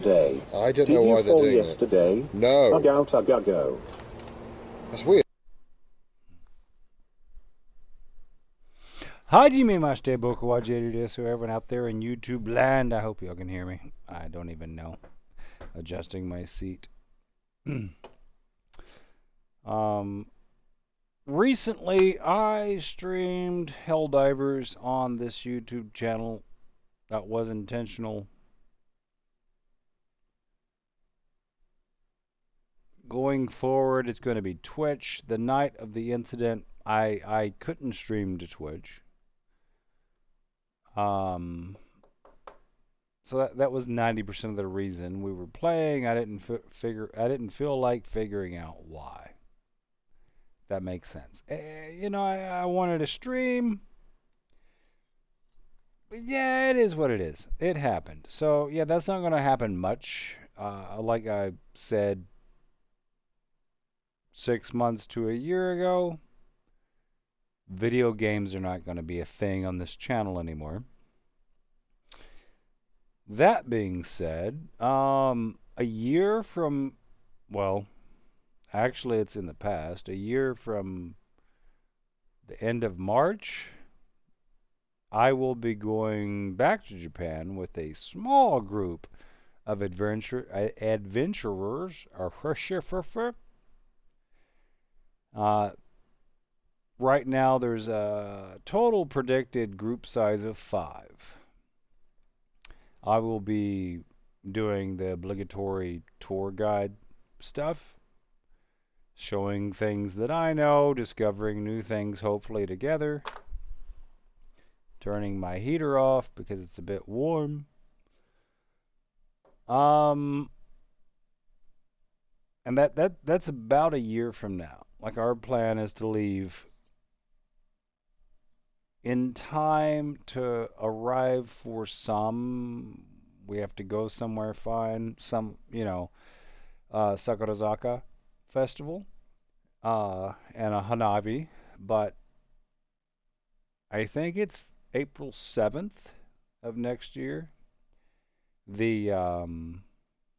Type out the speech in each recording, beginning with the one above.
Day. I don't know Did you why they're fall doing that. yesterday? No. Ug out, ug, ug, go. That's weird. はじめまして、僕はジェリーです。Everyone out there in YouTube land, I hope y'all can hear me. I don't even know. Adjusting my seat. um, recently, I streamed Helldivers on this YouTube channel. That was intentional. Going forward, it's going to be Twitch. The night of the incident, I couldn't stream to Twitch. So that was 90% of the reason we were playing. I didn't feel like figuring out why. That makes sense. I wanted to stream. But yeah, it is what it is. It happened. So yeah, that's not going to happen much. Like I said 6 months to a year ago, video games are not going to be a thing on this channel anymore. That being said, a year from, well, actually, it's in the past. A year from the end of March, I will be going back to Japan with a small group of adventurers. Uh, right now, there's a total predicted group size of 5. I will be doing the obligatory tour guide stuff, showing things that I know, discovering new things hopefully together, turning my heater off because it's a bit warm. And that's about a year from now. Like our plan is to leave in time to arrive for some. We have to go somewhere fine, some Sakurazaka festival, and a Hanabi, but I think it's April 7th of next year. The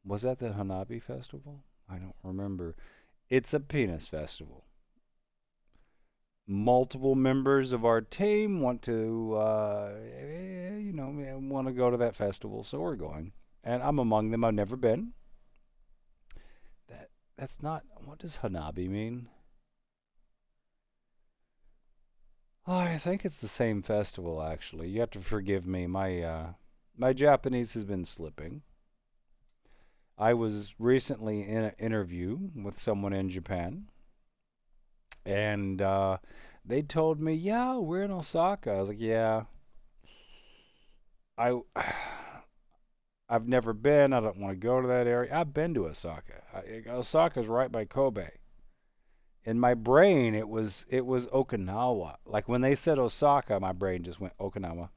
Was that the Hanabi festival? I don't remember. It's a penis festival. Multiple members of our team want to, want to go to that festival, so we're going. And I'm among them. I've never been. That's not. What does Hanabi mean? Oh, I think it's the same festival, actually. You have to forgive me. My Japanese has been slipping. I was recently in an interview with someone in Japan, and they told me, "Yeah, we're in Osaka." I was like, "Yeah, I I've never been. I don't want to go to that area. I've been to Osaka. Osaka's right by Kobe." In my brain, it was Okinawa. Like when they said Osaka, my brain just went Okinawa.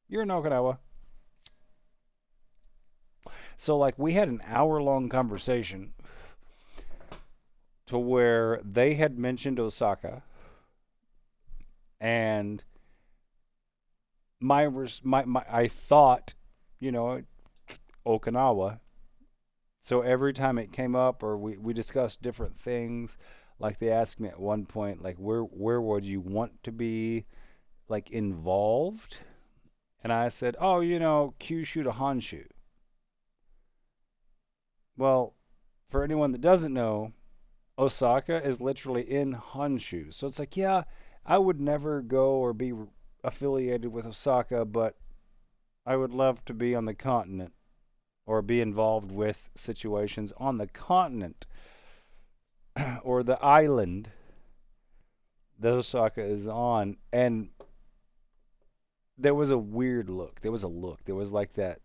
You're in Okinawa. So like we had an hour-long conversation to where they had mentioned Osaka, and my I thought, you know, Okinawa. So every time it came up or we discussed different things, like they asked me at one point, like where would you want to be like involved? And I said, oh, Kyushu to Honshu. Well, for anyone that doesn't know, Osaka is literally in Honshu. So it's like, yeah, I would never go or be affiliated with Osaka, but I would love to be on the continent or be involved with situations on the continent or the island that Osaka is on. And there was a weird look. There was a look. There was like that.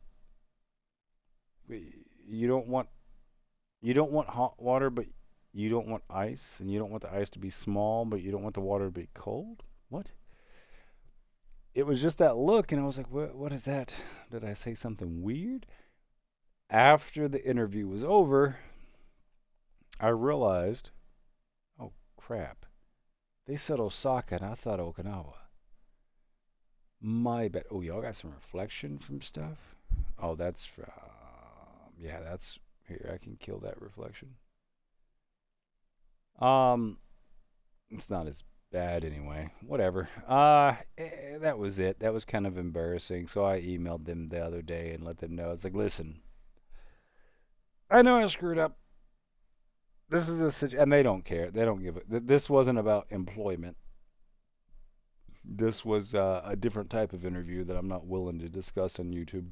You don't want hot water, but you don't want ice, and you don't want the ice to be small, but you don't want the water to be cold. What? It was just that look, and I was like, what is that? Did I say something weird? After the interview was over, I realized, oh crap, they said Osaka, and I thought Okinawa. My bad. Oh, y'all got some reflection from stuff? Oh, that's Yeah, that's here. I can kill that reflection. Um, it's not as bad anyway. Whatever. That was it. That was kind of embarrassing. So I emailed them the other day and let them know. It's like, listen, I know I screwed up. This is a situation, and they don't care. They don't give it. This wasn't about employment. This was a different type of interview that I'm not willing to discuss on YouTube.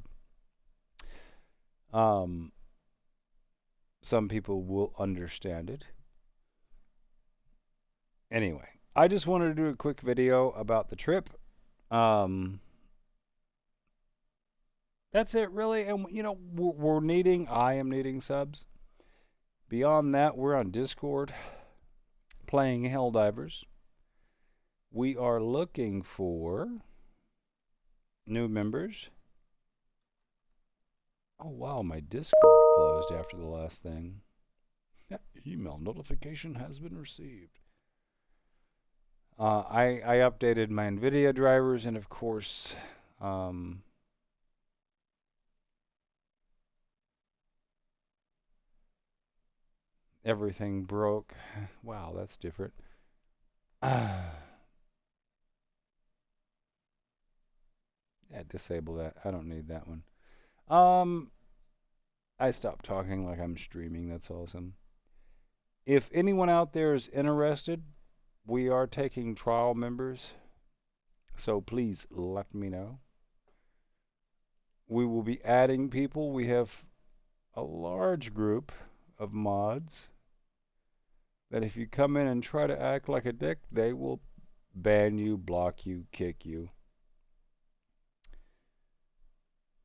Um, some people will understand it. Anyway, I just wanted to do a quick video about the trip. Um, that's it, really. And we're needing. I am needing subs. Beyond that, we're on Discord playing Helldivers. We are looking for new members. Oh wow, my Discord closed after the last thing. Yeah, email notification has been received. I updated my NVIDIA drivers, and of course, um, everything broke. Wow, that's different. Yeah, disable that. I don't need that one. Um, I stopped talking like I'm streaming. That's awesome. If anyone out there is interested, we are taking trial members, so please let me know. We will be adding people. We have a large group of mods that if you come in and try to act like a dick, they will ban you, block you, kick you.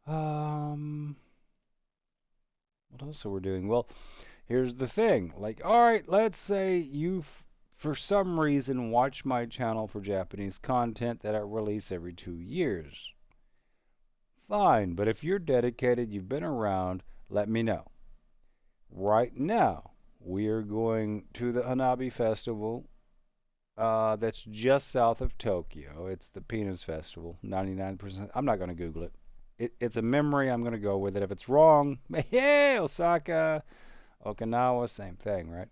Um, what else are we doing? Well, here's the thing. Like, all right, let's say you, for some reason, watch my channel for Japanese content that I release every 2 years. Fine, but if you're dedicated, you've been around, let me know. Right now, we are going to the Hanabi Festival. That's just south of Tokyo. It's the Penis Festival. 99%. I'm not going to Google it. It's a memory. I'm going to go with it. If it's wrong, hey, Osaka, Okinawa, same thing, right?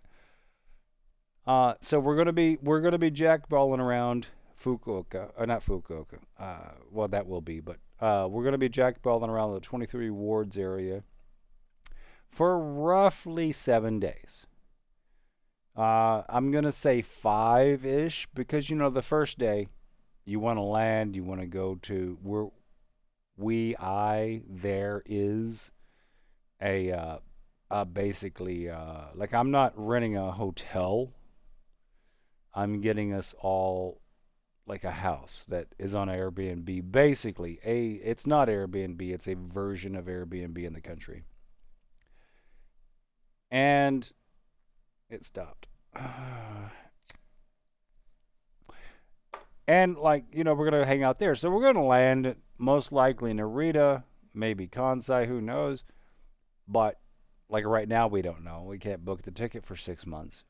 So we're gonna be jackballing around Fukuoka, not Fukuoka. Well, that will be, but we're gonna be jackballing around the 23 wards area for roughly 7 days. I'm gonna say five-ish because the first day you want to land, you want to go to where there is a basically like I'm not renting a hotel. I'm getting us all like a house that is on Airbnb. Basically, it's not Airbnb, it's a version of Airbnb in the country. And it stopped. And like, we're going to hang out there. So we're going to land most likely in Narita, maybe Kansai, who knows? But like right now we don't know. We can't book the ticket for 6 months.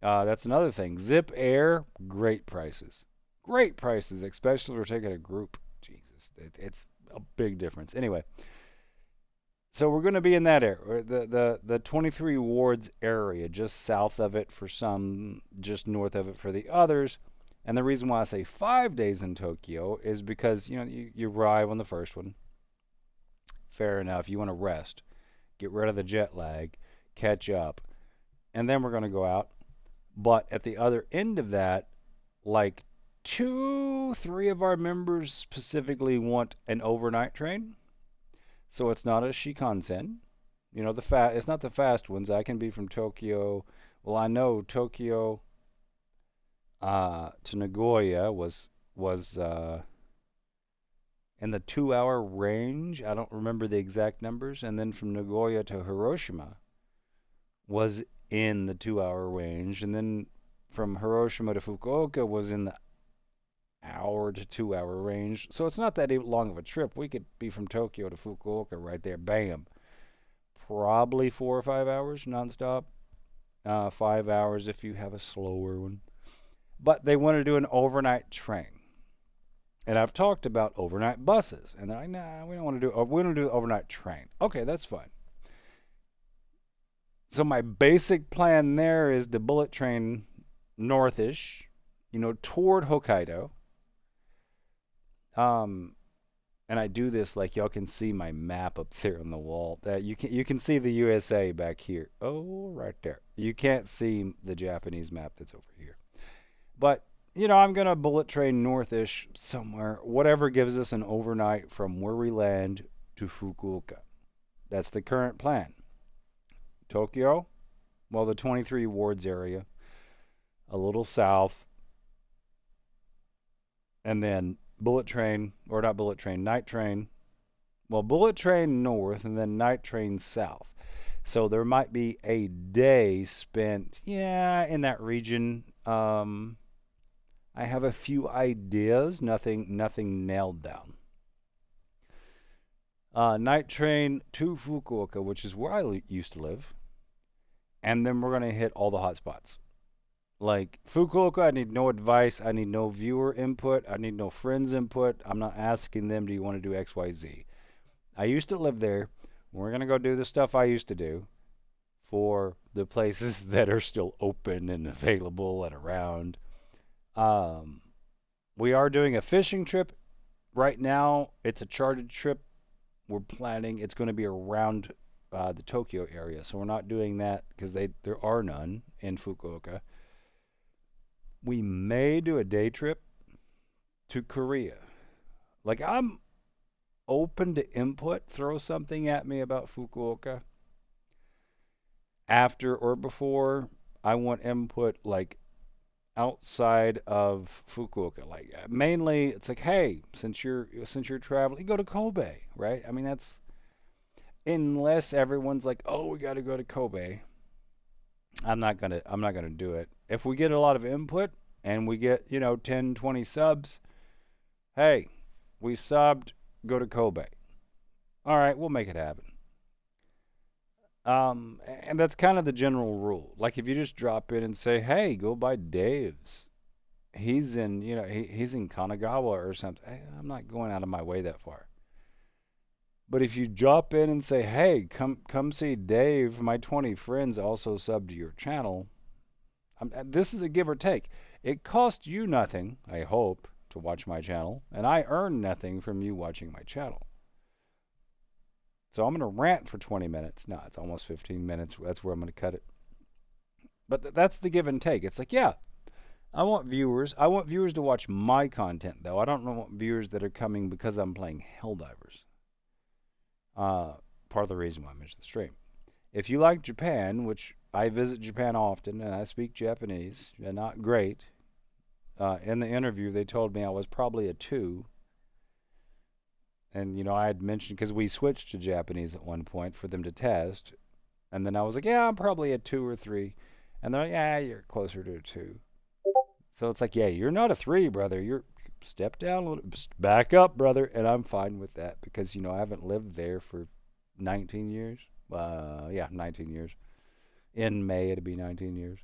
That's another thing. Zip Air, great prices. Great prices, especially if we're taking a group. Jesus, it's a big difference. Anyway, so we're going to be in that area, the 23 wards area, just south of it for some, just north of it for the others. And the reason why I say 5 days in Tokyo is because you arrive on the first one. Fair enough. You want to rest, get rid of the jet lag, catch up, and then we're going to go out. But at the other end of that, like two, three of our members specifically want an overnight train. So it's not a Shinkansen. It's not the fast ones. I can be from Tokyo. Well, I know Tokyo to Nagoya was in the 2 hour range. I don't remember the exact numbers. And then from Nagoya to Hiroshima was in the 2 hour range. And then from Hiroshima to Fukuoka was in the hour to 2 hour range. So it's not that long of a trip. We could be from Tokyo to Fukuoka right there. Bam. Probably 4 or 5 hours nonstop. 5 hours if you have a slower one. But they want to do an overnight train. And I've talked about overnight buses. And they're like, nah, we don't want to do overnight train. Okay, that's fine. So my basic plan there is to bullet train northish, toward Hokkaido. Um, and I do this like y'all can see my map up there on the wall. That you can see the USA back here. Oh, right there. You can't see the Japanese map that's over here. But I'm gonna bullet train northish somewhere, whatever gives us an overnight from where we land to Fukuoka. That's the current plan. Tokyo, well, the 23 wards area, a little south, and then bullet train, or not bullet train, night train. Well, bullet train north and then night train south. So there might be a day spent, yeah, in that region. I have a few ideas, nothing nailed down. Night train to Fukuoka, which is where I used to live, and then we're gonna hit all the hot spots. Like Fukuoka, I need no advice. I need no viewer input. I need no friends input. I'm not asking them, do you want to do X, Y, Z? I used to live there. We're going to go do the stuff I used to do for the places that are still open and available and around. Um, we are doing a fishing trip. Right now, it's a chartered trip. We're planning, it's going to be around the Tokyo area. So we're not doing that because there are none in Fukuoka. We may do a day trip to Korea. Like, I'm open to input. Throw something at me about Fukuoka after or before. I want input like outside of Fukuoka. Like mainly, it's like, hey, since you're traveling, go to Kobe, right? I mean, that's unless everyone's like, oh, we got to go to Kobe. I'm not gonna do it. If we get a lot of input and we get 10, 20 subs, hey, we subbed, go to Kobe. All right, we'll make it happen. And that's kind of the general rule. Like if you just drop in and say, "Hey, go by Dave's. He's in Kanagawa or something." I'm not going out of my way that far. But if you drop in and say, "Hey, come see Dave. My 20 friends also sub to your channel." This is a give or take. It costs you nothing, I hope, to watch my channel, and I earn nothing from you watching my channel. So I'm going to rant for 20 minutes. No, it's almost 15 minutes. That's where I'm going to cut it. But that's the give and take. It's like, yeah, I want viewers. I want viewers to watch my content, though. I don't want viewers that are coming because I'm playing Helldivers. Uh, Part of the reason why I mentioned the stream. If you like Japan, which I visit Japan often and I speak Japanese, and not great. In the interview, they told me I was probably a 2. And, I had mentioned, because we switched to Japanese at one point for them to test. And then I was like, yeah, I'm probably a 2 or 3. And they're like, yeah, you're closer to a 2. So it's like, yeah, you're not a 3, brother. You're step down a little, back up, brother. And I'm fine with that because, I haven't lived there for 19 years. Yeah, 19 years. In May, it'll be 19 years.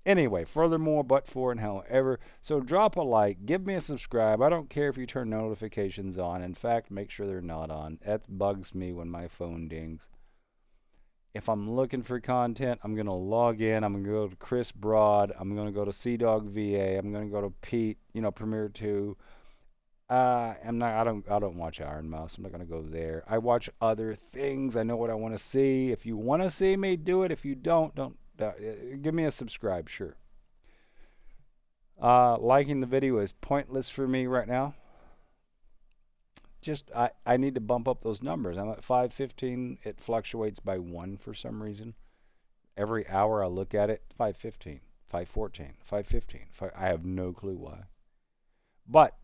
Anyway, furthermore, but for and however. So drop a like, give me a subscribe. I don't care if you turn notifications on. In fact, make sure they're not on. That bugs me when my phone dings. If I'm looking for content, I'm gonna log in. I'm gonna go to Chris Broad. I'm gonna go to CDog VA. I'm gonna go to Pete. Premiere 2. I'm not. I don't watch Iron Mouse. I'm not gonna go there. I watch other things. I know what I want to see. If you want to see me, do it. If you don't. Give me a subscribe. Sure. Liking the video is pointless for me right now. Just I need to bump up those numbers. I'm at 515. It fluctuates by 1 for some reason. Every hour I look at it, 515, 514, 515. I have no clue why. But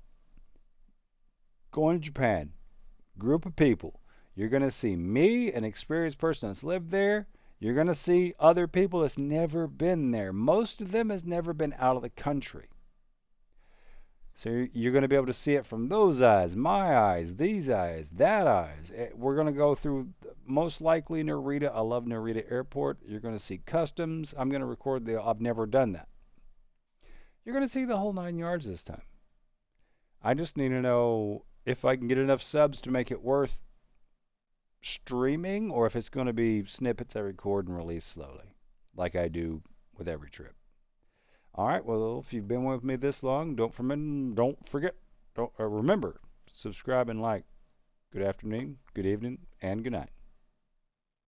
going to Japan, group of people, you're going to see me, an experienced person that's lived there. You're going to see other people that's never been there. Most of them has never been out of the country. So you're going to be able to see it from those eyes, my eyes, these eyes, that eyes. We're going to go through most likely Narita. I love Narita Airport. You're going to see customs. I'm going to record I've never done that. You're going to see the whole 9 yards this time. I just need to know if I can get enough subs to make it worth streaming or if it's going to be snippets I record and release slowly, like I do with every trip. All right. Well, if you've been with me this long, don't remember, subscribe and like. Good afternoon, good evening, and good night.